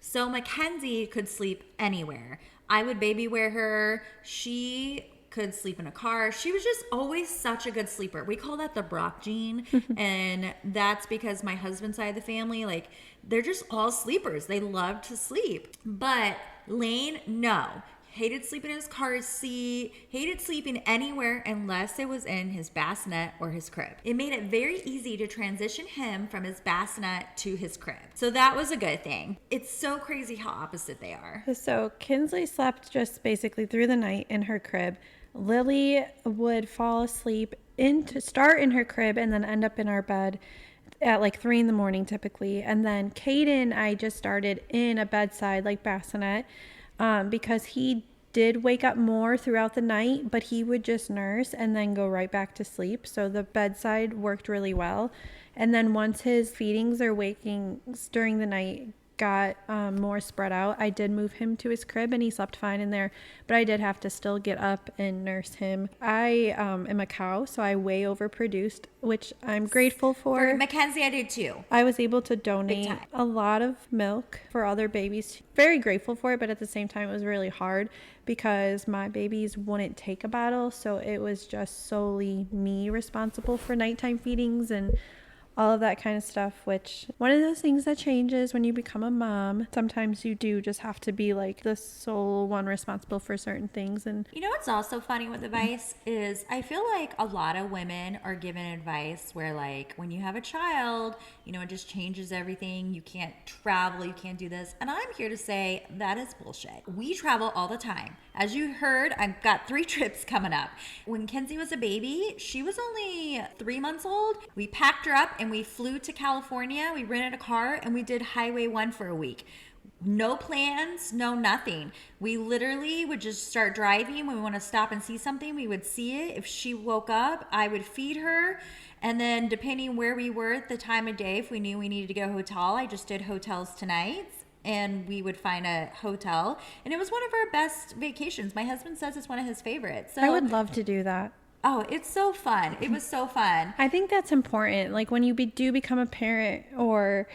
So Mackenzie could sleep anywhere. I would baby wear her. She could sleep in a car. She was just always such a good sleeper. We call that the Brock gene. And that's because my husband's side of the family, like, they're just all sleepers. They love to sleep. But Lane, no. hated sleeping in his car seat, hated sleeping anywhere unless it was in his bassinet or his crib. It made it very easy to transition him from his bassinet to his crib. So that was a good thing. It's so crazy how opposite they are. So Kinsley slept just basically through the night in her crib. Lily would fall asleep start in her crib and then end up in our bed at like 3 a.m. typically. And then Caden, I just started in a bedside like bassinet because he did wake up more throughout the night, but he would just nurse and then go right back to sleep. So the bedside worked really well. And then once his feedings or wakings during the night got more spread out, I did move him to his crib and he slept fine in there, but I did have to still get up and nurse him. I am a cow, so I way overproduced, which I'm grateful for. Mackenzie, I did too. I was able to donate a lot of milk for other babies. Very grateful for it, but at the same time it was really hard because my babies wouldn't take a bottle, so it was just solely me responsible for nighttime feedings and all of that kind of stuff, which one of those things that changes when you become a mom. Sometimes you do just have to be like the sole one responsible for certain things. And you know what's also funny with advice is I feel like a lot of women are given advice where like when you have a child, you know, it just changes everything. You can't travel, you can't do this. And I'm here to say that is bullshit. We travel all the time. As you heard, I've got 3 trips coming up. When Kenzie was a baby, she was only 3 months old. We packed her up and we flew to California. We rented a car and we did Highway 1 for a week. No plans, no nothing. We literally would just start driving. When we want to stop and see something, we would see it. If she woke up, I would feed her. And then depending where we were at the time of day, if we knew we needed to go hotel, I just did hotels tonight. And we would find a hotel. And it was one of our best vacations. My husband says it's one of his favorites. So, I would love to do that. Oh, it's so fun. It was so fun. I think that's important. Like when you do become a parent or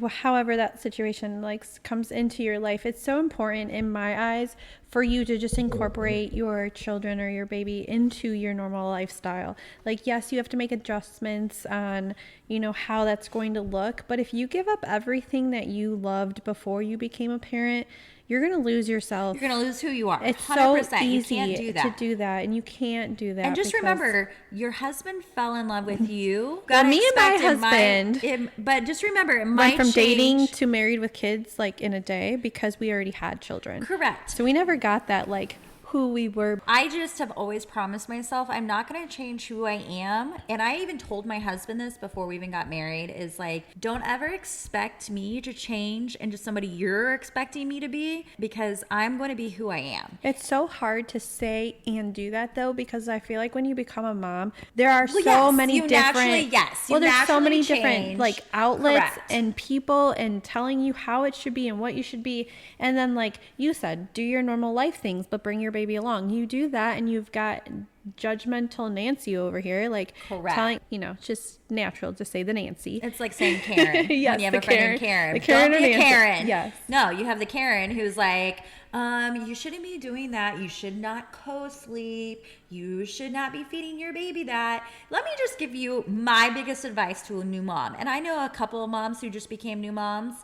however that situation like comes into your life, it's so important in my eyes for you to just incorporate your children or your baby into your normal lifestyle. Like, yes, you have to make adjustments on, you know, how that's going to look. But if you give up everything that you loved before you became a parent, you're going to lose yourself. You're going to lose who you are. It's 100%. so easy you can't do that. to do that, and you can't do that. And just remember, your husband fell in love with you. Well, me and my husband. But just remember, it went might from change. dating to married with kids like in a day because we already had children. Correct. So we never got that like who we were. I just have always promised myself I'm not going to change who I am. And I even told my husband this before we even got married is like, don't ever expect me to change into somebody you're expecting me to be because I'm going to be who I am. It's so hard to say and do that though, because I feel like when you become a mom, there are so many different, there's so many different like outlets and people and telling you how it should be and what you should be. And then like you said, do your normal life things, but bring your baby along. You do that and you've got judgmental Nancy over here, like telling, you know, it's just natural to say the Nancy. It's like saying Karen. Yes, when you have a friend named Karen. The Karen Don't be a Karen. Yes. No, you have the Karen who's like, you shouldn't be doing that. You should not co-sleep. You should not be feeding your baby that. Let me just give you my biggest advice to a new mom. And I know a couple of moms who just became new moms.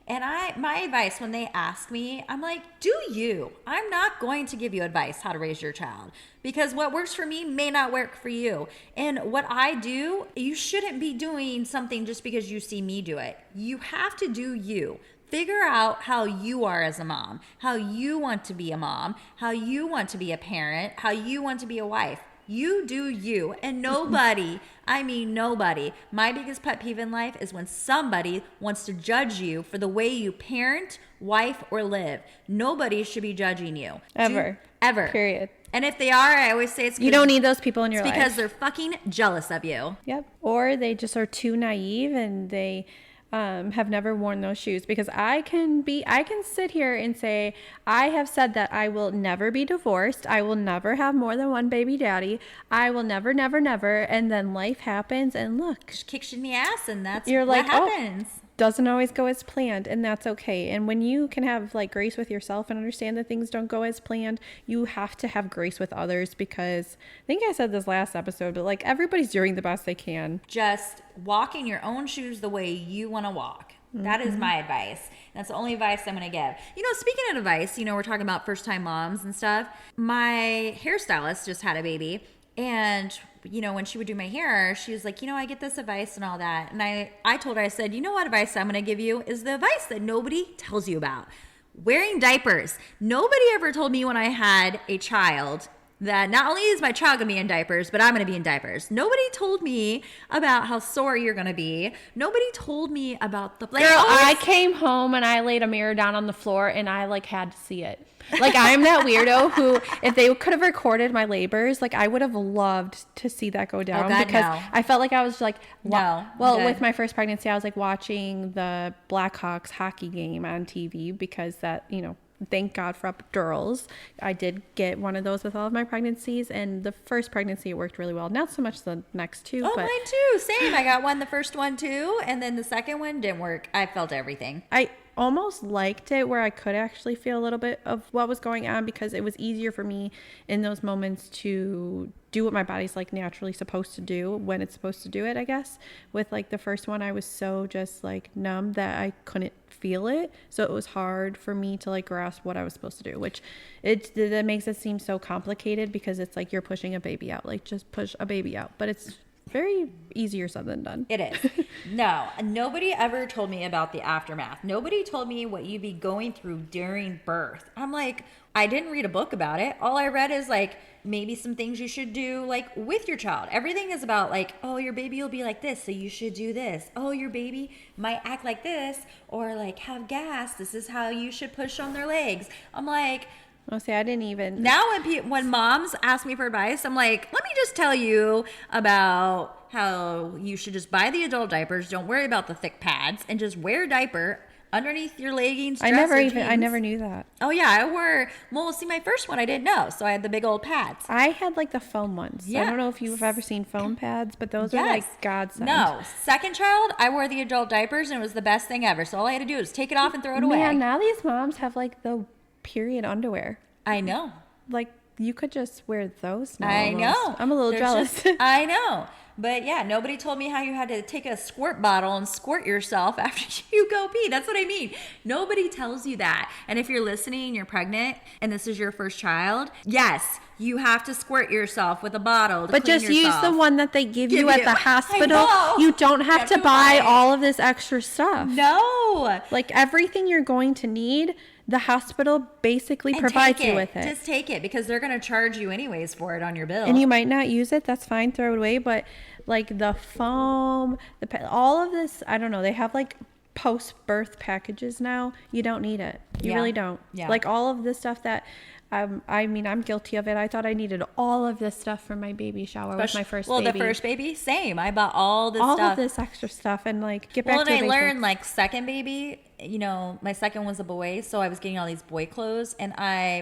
And my advice when they ask me, I'm like, do you? I'm not going to give you advice how to raise your child because what works for me may not work for you. And what I do, you shouldn't be doing something just because you see me do it. You have to do you. Figure out how you are as a mom, how you want to be a mom, how you want to be a parent, how you want to be a wife. You do you. And nobody, I mean nobody, my biggest pet peeve in life is when somebody wants to judge you for the way you parent, wife, or live. Nobody should be judging you. Ever. Period. And if they are, I always say it's you don't need those people in your life. Because they're fucking jealous of you. Yep. Or they just are too naive and they have never worn those shoes, because I can sit here and say, I have said that I will never be divorced. I will never have more than one baby daddy. I will never. And then life happens and look. She kicks you in the ass and that's You're what like, happens. Doesn't always go as planned, and that's okay. And when you can have like grace with yourself and understand that things don't go as planned, you have to have grace with others, because I think I said this last episode, but like everybody's doing the best they can. Just walk in your own shoes the way you want to walk. That is my advice. That's the only advice I'm going to give. Speaking of advice, we're talking about first-time moms and stuff. My hairstylist just had a baby. And, when she would do my hair, she was like, I get this advice and all that. And I told her, I said, what advice I'm going to give you is the advice that nobody tells you about. Wearing diapers. Nobody ever told me when I had a child that not only is my child going to be in diapers, but I'm going to be in diapers. Nobody told me about how sore you're going to be. Nobody told me about the... Girl, I came home and I laid a mirror down on the floor and I had to see it. I'm that weirdo who, if they could have recorded my labors, I would have loved to see that go down. Oh, God, because no. I felt like I was no. Well, with my first pregnancy, I was watching the Blackhawks hockey game on TV because that, thank God for epidurals. I did get one of those with all of my pregnancies, and the first pregnancy it worked really well. Not so much the next two. Oh, but mine too. Same. I got the first one too, and then the second one didn't work. I felt everything. I almost liked it where I could actually feel a little bit of what was going on because it was easier for me in those moments to do what my body's naturally supposed to do when it's supposed to do it, I guess. With the first one, I was so just numb that I couldn't feel it. So it was hard for me to grasp what I was supposed to do, which that makes it seem so complicated because it's you're pushing a baby out, just push a baby out. But it's very easier said than done. It is. No, nobody ever told me about the aftermath. Nobody told me what you'd be going through during birth. I'm I didn't read a book about it. All I read is maybe some things you should do with your child. Everything is about oh, your baby will be like this, so you should do this. Oh, your baby might act like this or have gas. This is how you should push on their legs. I'm I'll say I didn't even. Now when moms ask me for advice, I'm let me just tell you about how you should just buy the adult diapers. Don't worry about the thick pads and just wear a diaper underneath your leggings. I never knew that. Oh yeah, I wore. Well, see, my first one I didn't know, so I had the big old pads. I had the foam ones. Yeah. I don't know if you've ever seen foam pads, but those are godsend. No, second child, I wore the adult diapers and it was the best thing ever. So all I had to do was take it off and throw it away. Man, now these moms have the period underwear. I know. You could just wear those now. I almost. know. I'm a little jealous. I know. But yeah, nobody told me how you had to take a squirt bottle and squirt yourself after you go pee. That's what I mean. Nobody tells you that. And if you're listening and you're pregnant and this is your first child, yes, you have to squirt yourself with a bottle to but clean just yourself. Use the one that they give you at the hospital. I know. You don't have to buy all of this extra stuff. No. Everything you're going to need, the hospital basically provides you with it. Just take it because they're going to charge you anyways for it on your bill. And you might not use it. That's fine. Throw it away. But the foam, all of this, I don't know. They have post-birth packages now. You don't need it. You really don't. Yeah. All of this stuff that, I'm guilty of it. I thought I needed all of this stuff for my baby shower with my first baby. Well, the first baby, same. I bought all this stuff. All of this extra stuff and get back to the basics. Well, and I learned second baby, my second was a boy, so I was getting all these boy clothes. And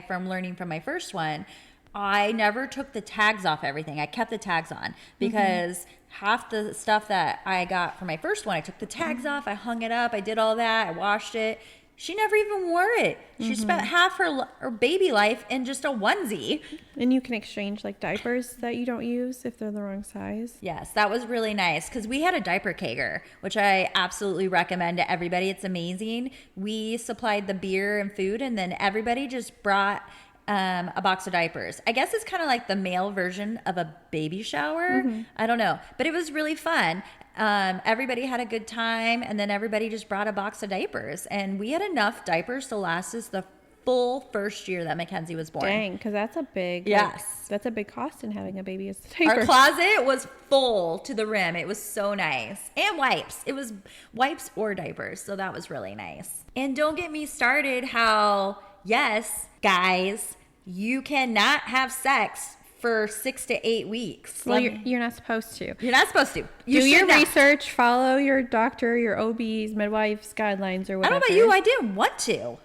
from learning from my first one, I never took the tags off everything. I kept the tags on because half the stuff that I got for my first one, I took the tags off, I hung it up, I did all that, I washed it. She never even wore it. She spent half her baby life in just a onesie. And you can exchange diapers that you don't use if they're the wrong size. Yes, that was really nice because we had a diaper kegger, which I absolutely recommend to everybody. It's amazing. We supplied the beer and food, and then everybody just brought a box of diapers. I guess it's kind of the male version of a baby shower. I don't know, but it was really fun. Everybody had a good time, and then everybody just brought a box of diapers, and we had enough diapers to last us the full first year that Mackenzie was born. Dang, because that's a big that's a big cost in having a baby as a diaper. Our closet was full to the rim. It was so nice. And wipes. It was wipes or diapers, so that was really nice. And don't get me started how, yes, guys, you cannot have sex for 6 to 8 weeks. Well, you're not supposed to. You're not supposed to. Do your research, follow your doctor, your OB's, midwife's guidelines or whatever. I don't know about you, I didn't want to.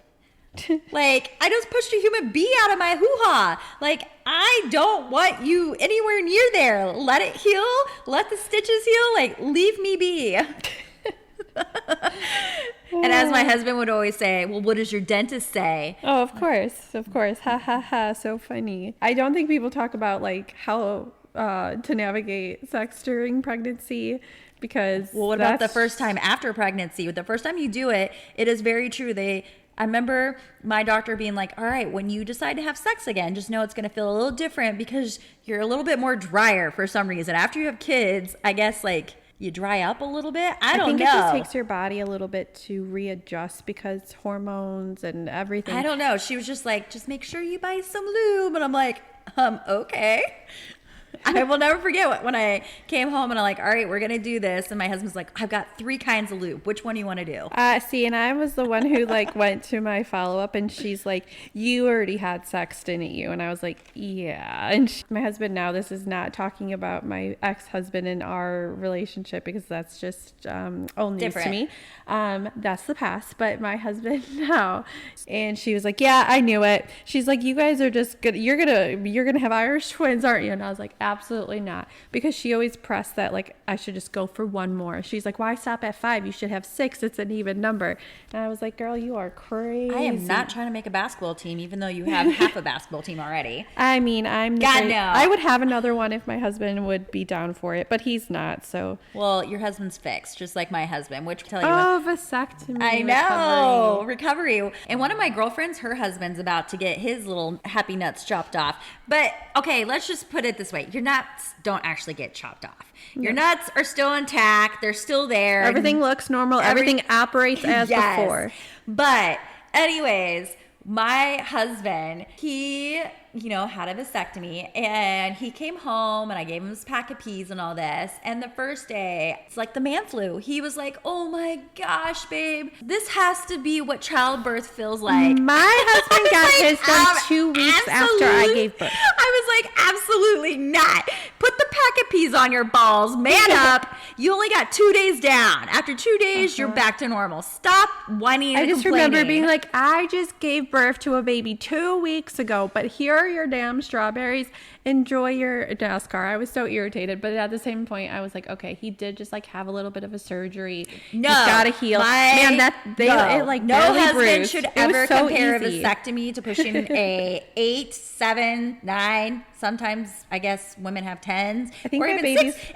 I just pushed a human bee out of my hoo-ha. I don't want you anywhere near there. Let it heal. Let the stitches heal. Leave me be. And as my husband would always say, well, what does your dentist say? Oh, of course. Ha ha ha. So funny. I don't think people talk about how to navigate sex during pregnancy because Well, what about the first time after pregnancy? The first time you do it, it is very true. I remember my doctor being like, all right, when you decide to have sex again, just know it's going to feel a little different because you're a little bit more drier for some reason. After you have kids, I guess like you dry up a little bit. I don't know. It just takes your body a little bit to readjust because hormones and everything. I don't know. She was just like, just make sure you buy some lube. And I'm like, okay. I will never forget when I came home and I'm like, all right, we're going to do this. And my husband's like, I've got 3 kinds of lube. Which one do you want to do? See, and I was the one who like went to my follow-up and she's like, you already had sex, didn't you? And I was like, yeah. And my husband now, this is not talking about my ex-husband and our relationship because that's just old news to me. That's the past. But my husband now, and she was like, yeah, I knew it. She's like, you guys are just good. You're gonna have Irish twins, aren't you? And I was like, absolutely not, because she always pressed that like I should just go for one more. She's like, why stop at 5? You should have 6. It's an even number. And I was like, girl, you are crazy. I am not trying to make a basketball team, even though you have half a basketball team already. I mean, God, no. I would have another one if my husband would be down for it, but he's not. So well, your husband's fixed, just like my husband, which tell you vasectomy. I know, recovery. And one of my girlfriends, her husband's about to get his little happy nuts chopped off. But okay, let's just put it this way: your nuts don't actually get chopped off. Your nuts are still intact; they're still there. Everything looks normal. Everything operates as before. But anyways, my husband, he had a vasectomy, and he came home and I gave him his pack of peas and all this. And the first day, it's like the man flu. He was like, oh my gosh, babe, this has to be what childbirth feels like. My husband got his done 2 weeks after I gave birth. I was like, absolutely not. Put the pack of peas on your balls, man up. You only got 2 days down. After 2 days, you're back to normal. Stop whining and complaining. I just remember being like, I just gave birth to a baby 2 weeks ago, but here are your damn strawberries. Enjoy your NASCAR. I was so irritated, but at the same point, I was like, okay, he did just like have a little bit of a surgery. No, he's gotta heal. Man, no husband bruised. should ever so compare easy. a vasectomy to pushing a 8, 7, 9. Sometimes I guess women have 10s, I think or my even babies. 6.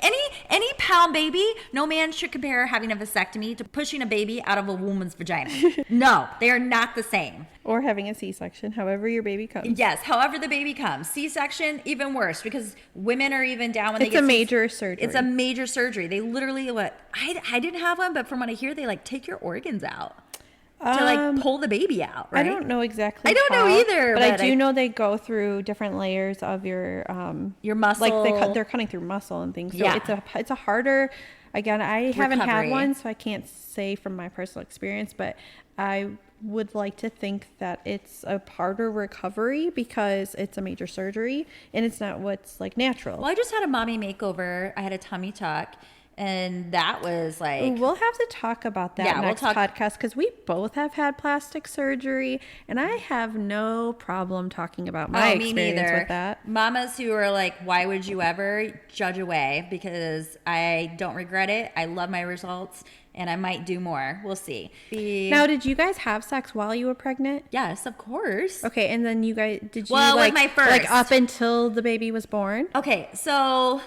Any pound baby, no man should compare having a vasectomy to pushing a baby out of a woman's vagina. No, they are not the same. Or having a C-section, however your baby comes. Yes, however the baby comes. C-section, even worse, because women are even down when they get It's a major surgery. It's a major surgery. They literally, I didn't have one, but from what I hear, they like take your organs out to like pull the baby out, right? I don't know exactly. I don't know either. But I do know they go through different layers of your muscle. Like they're cutting through muscle and things. So Yeah. it's a harder. Again, I haven't had Recovery. one, so I can't say from my personal experience, but I would like to think that it's a harder recovery because it's a major surgery and it's not what's like natural. Well, I just had a mommy makeover. I had a tummy tuck, and that was like... We'll have to talk about that next podcast because we both have had plastic surgery, and I have no problem talking about my experience with that. Mamas who are like, why would you ever judge away? Because I don't regret it. I love my results, and I might do more. We'll see. Now, did you guys have sex while you were pregnant? Yes, of course. Okay, and then you guys, did you with my first. like up until the baby was born? Okay, so...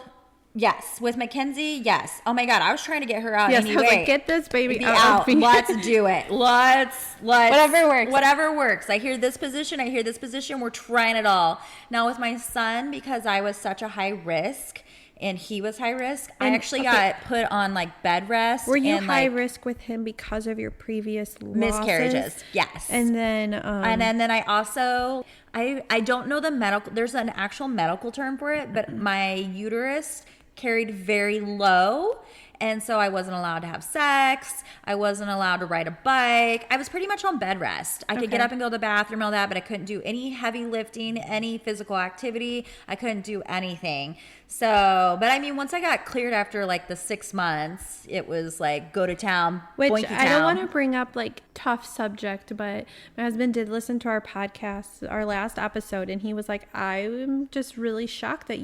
Yes, with Mackenzie, yes. Oh my God, I was trying to get her out yes, anyway. I was like, get this baby out. Let's do it. Let's whatever works. Whatever works. I hear this position. We're trying it all. Now with my son, because I was such a high risk and he was high risk, I actually got put on like bed rest. Were you high risk with him because of your previous miscarriages? Yes. And then I also I don't know the medical. There's an actual medical term for it, but my uterus carried very low, and so I wasn't allowed to have sex. I wasn't allowed to ride a bike. I was pretty much on bed rest. I could get up and go to the bathroom and all that, but I couldn't do any heavy lifting, any physical activity. I couldn't do anything. So, but I mean, once I got cleared after like the 6 months, it was like go to town, which I don't want to bring up like tough subject, but my husband did listen to our podcast, our last episode, and he was like, I'm just really shocked that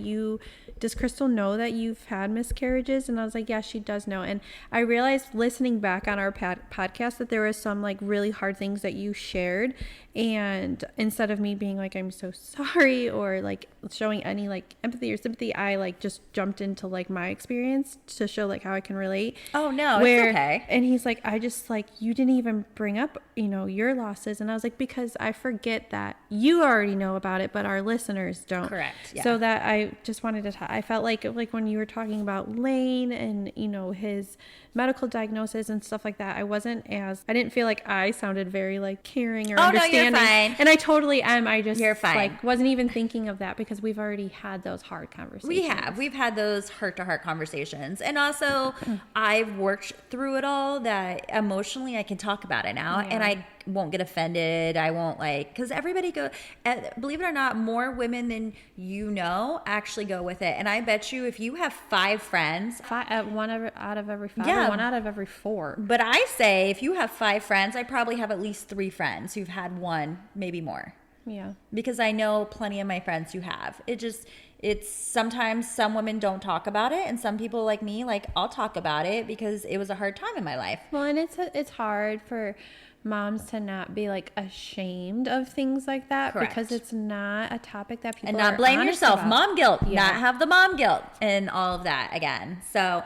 does Crystal know that you've had miscarriages? And I was like, yeah, she does know. And I realized listening back on our podcast that there was some like really hard things that you shared. And instead of me being like, I'm so sorry, or like showing any like empathy or sympathy, I like just jumped into like my experience to show like how I can relate. Oh no, it's okay. And he's like, I just like, you didn't even bring up, you know, your losses. And I was like, because I forget that you already know about it, but our listeners don't. Correct. Yeah. So that I just wanted to, I felt like when you were talking about Lane and, you know, his medical diagnosis and stuff like that, I didn't feel like I sounded very like caring or understanding. No, you're fine. And I totally am. I just You're fine. like wasn't even thinking of that because we've already had those hard conversations. We've had those heart-to-heart conversations. And also I've worked through it all that emotionally I can talk about it now, and I won't get offended. I won't because everybody believe it or not, more women than you know actually go with it. And I bet you if you have 5 friends, one out of every 5, Yeah. or 1 out of every 4. but I say if you have 5 friends, I probably have at least 3 friends who've had one, maybe more. Yeah. Because I know plenty of my friends who have. It's sometimes some women don't talk about it, and some people like me, like I'll talk about it because it was a hard time in my life. Well, and it's hard for moms to not be like ashamed of things like that. Correct. Because it's not a topic that people And not are blame honest yourself. about. Mom guilt. Yeah. Not have the mom guilt and all of that again. So,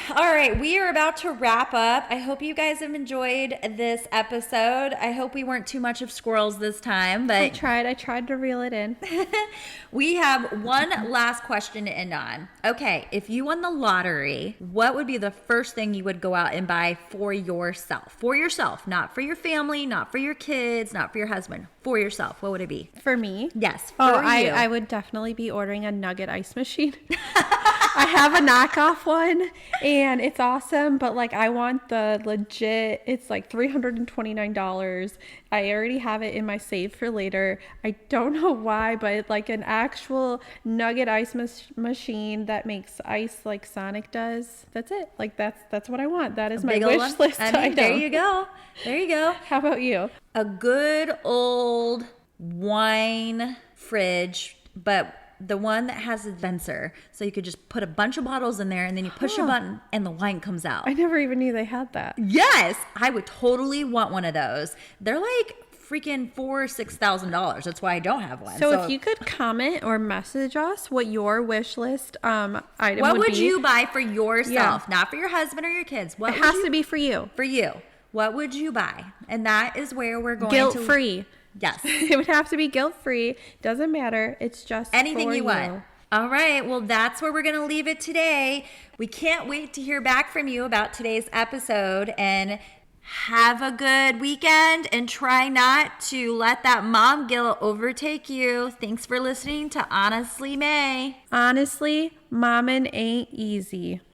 all right, we are about to wrap up. I hope you guys have enjoyed this episode. I hope we weren't too much of squirrels this time, but I tried to reel it in. we have one last question to end on. Okay, if you won the lottery, what would be the first thing you would go out and buy for yourself? For yourself, not for your family, not for your kids, not for your husband. For yourself, what would it be? For me? Yes, for Oh, you. I would definitely be ordering a nugget ice machine. I have a knockoff one and it's awesome, but like I want the legit, it's like $329. I already have it in my save for later. I don't know why, but like an actual nugget ice machine that makes ice like Sonic does. That's it. Like that's what I want. That is my Big old wish one. list I mean, item. there you go. There you go. How about you? A good old wine fridge, but the one that has a dispenser, so you could just put a bunch of bottles in there and then you push a button and the wine comes out. I never even knew they had that. Yes, I would totally want one of those. They're like freaking $4,000 or $6,000. That's why I don't have one. So if you could comment or message us what your wish list item what would be. you buy for yourself, Yeah. not for your husband or your kids? What It would has you, to be for you. for you. What would you buy? And that is where we're going Guilt to free. Yes. It would have to be guilt free. Doesn't matter. It's just Anything for you want. All right. Well, that's where we're going to leave it today. We can't wait to hear back from you about today's episode, and have a good weekend and try not to let that mom guilt overtake you. Thanks for listening to Honestly May. Honestly, momming ain't easy.